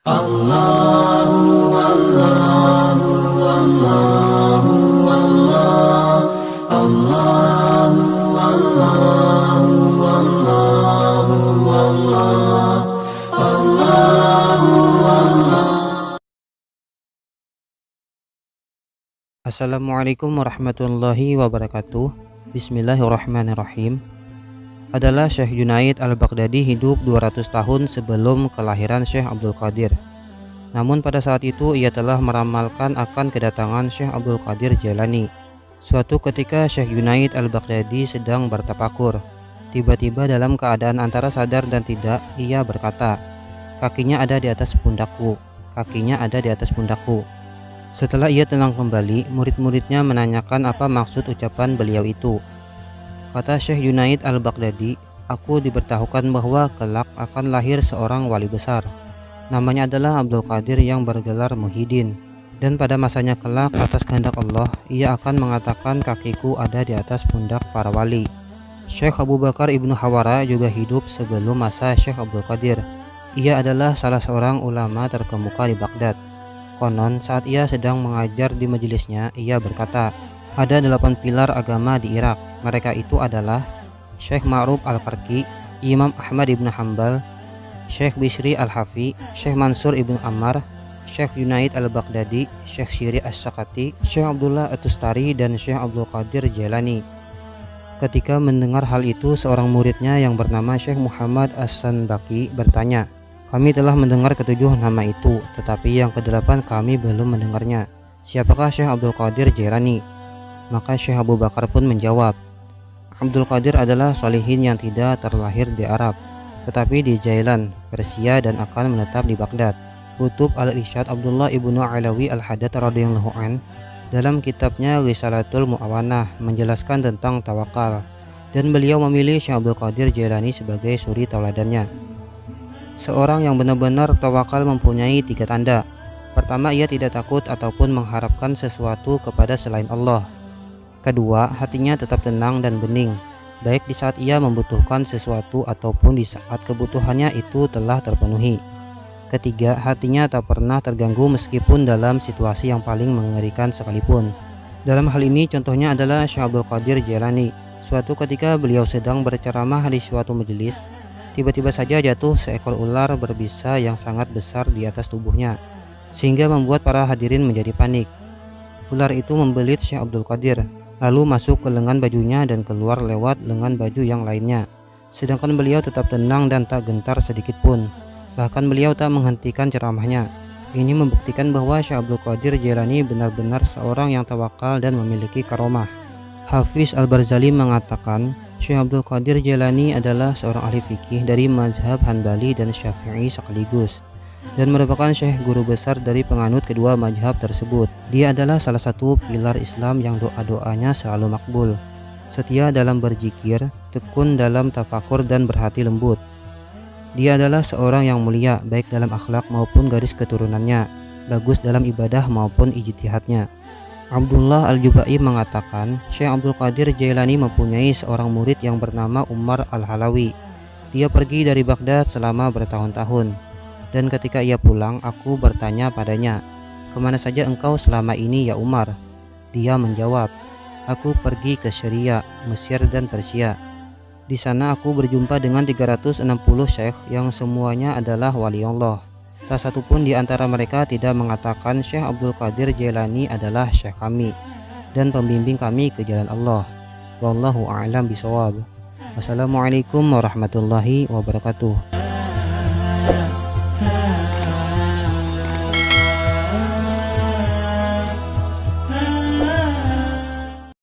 Allahu Allahu Allahu Allah Allahu Allahu Allahu Allah Allahu Allah. Assalamualaikum warahmatullahi wabarakatuh. Bismillahirrahmanirrahim. Adalah Syekh Junaid Al-Baghdadi hidup 200 tahun sebelum kelahiran Syekh Abdul Qadir. Namun pada saat itu ia telah meramalkan akan kedatangan Syekh Abdul Qadir Jailani. Suatu ketika Syekh Junaid Al-Baghdadi sedang bertafakur. Tiba-tiba dalam keadaan antara sadar dan tidak, ia berkata, "Kakinya ada di atas pundakku, kakinya ada di atas pundakku." Setelah ia tenang kembali, murid-muridnya menanyakan apa maksud ucapan beliau itu. Kata Syekh Junaid Al-Baghdadi, "Aku diberitahukan bahwa kelak akan lahir seorang wali besar. Namanya adalah Abdul Qadir yang bergelar Muhyiddin. Dan pada masanya kelak atas kehendak Allah, ia akan mengatakan kakiku ada di atas pundak para wali." Syekh Abu Bakar Ibnu Hawara juga hidup sebelum masa Syekh Abdul Qadir. Ia adalah salah seorang ulama terkemuka di Baghdad. Konon saat ia sedang mengajar di majelisnya, ia berkata, "Ada 8 pilar agama di Irak. Mereka itu adalah Syekh Ma'ruf Al-Karki, Imam Ahmad Ibn Hanbal, Syekh Bisri Al-Hafi, Syekh Mansur Ibn Ammar, Syekh Junaid Al-Baghdadi, Syekh Syiri As-Sakati, Syekh Abdullah At-Tustari, dan Syekh Abdul Qadir Jailani." Ketika mendengar hal itu, seorang muridnya yang bernama Syekh Muhammad As-Sanbaki bertanya, "Kami telah mendengar ketujuh nama itu, tetapi yang ke-8 kami belum mendengarnya. Siapakah Syekh Abdul Qadir Jailani?" Maka Syekh Abu Bakar pun menjawab, "Abdul Qadir adalah sholihin yang tidak terlahir di Arab, tetapi di Jailan, Persia, dan akan menetap di Baghdad." Kutub Al-Irsyad Abdullah Ibnu Alawi Al-Haddad radhiyallahu an dalam kitabnya Risalatul Mu'awanah menjelaskan tentang tawakal, dan beliau memilih Syekh Abdul Qadir Jailani sebagai suri tauladannya. Seorang yang benar-benar tawakal mempunyai 3 tanda. Pertama, ia tidak takut ataupun mengharapkan sesuatu kepada selain Allah. Kedua, hatinya tetap tenang dan bening, baik di saat ia membutuhkan sesuatu ataupun di saat kebutuhannya itu telah terpenuhi. Ketiga, hatinya tak pernah terganggu meskipun dalam situasi yang paling mengerikan sekalipun. Dalam hal ini contohnya adalah Syekh Abdul Qadir Jailani. Suatu ketika beliau sedang berceramah di suatu majelis, tiba-tiba saja jatuh seekor ular berbisa yang sangat besar di atas tubuhnya, sehingga membuat para hadirin menjadi panik. Ular itu membelit Syekh Abdul Qadir, lalu masuk ke lengan bajunya dan keluar lewat lengan baju yang lainnya. Sedangkan beliau tetap tenang dan tak gentar sedikit pun. Bahkan beliau tak menghentikan ceramahnya. Ini membuktikan bahwa Syekh Abdul Qadir Jailani benar-benar seorang yang tawakal dan memiliki karomah. Hafiz Al-Barzali mengatakan, Syekh Abdul Qadir Jailani adalah seorang ahli fikih dari mazhab Hanbali dan Syafi'i sekaligus, dan merupakan syekh guru besar dari penganut kedua mazhab tersebut. Dia adalah salah satu pilar Islam yang doa-doanya selalu makbul, setia dalam berzikir, tekun dalam tafakur, dan berhati lembut. Dia adalah seorang yang mulia baik dalam akhlak maupun garis keturunannya, bagus dalam ibadah maupun ijtihadnya. Abdullah Al-Jubai mengatakan, Syekh Abdul Qadir Jailani mempunyai seorang murid yang bernama Umar Al-Halawi. Dia pergi dari Baghdad selama bertahun-tahun, dan ketika ia pulang, aku bertanya padanya, "Kemana saja engkau selama ini ya Umar?" Dia menjawab, "Aku pergi ke Syria, Mesir, dan Persia. Di sana aku berjumpa dengan 360 syekh yang semuanya adalah wali Allah. Tak satu pun di antara mereka tidak mengatakan Syekh Abdul Qadir Jailani adalah syekh kami dan pembimbing kami ke jalan Allah. Wallahu a'lam bishawab." Wassalamualaikum warahmatullahi wabarakatuh.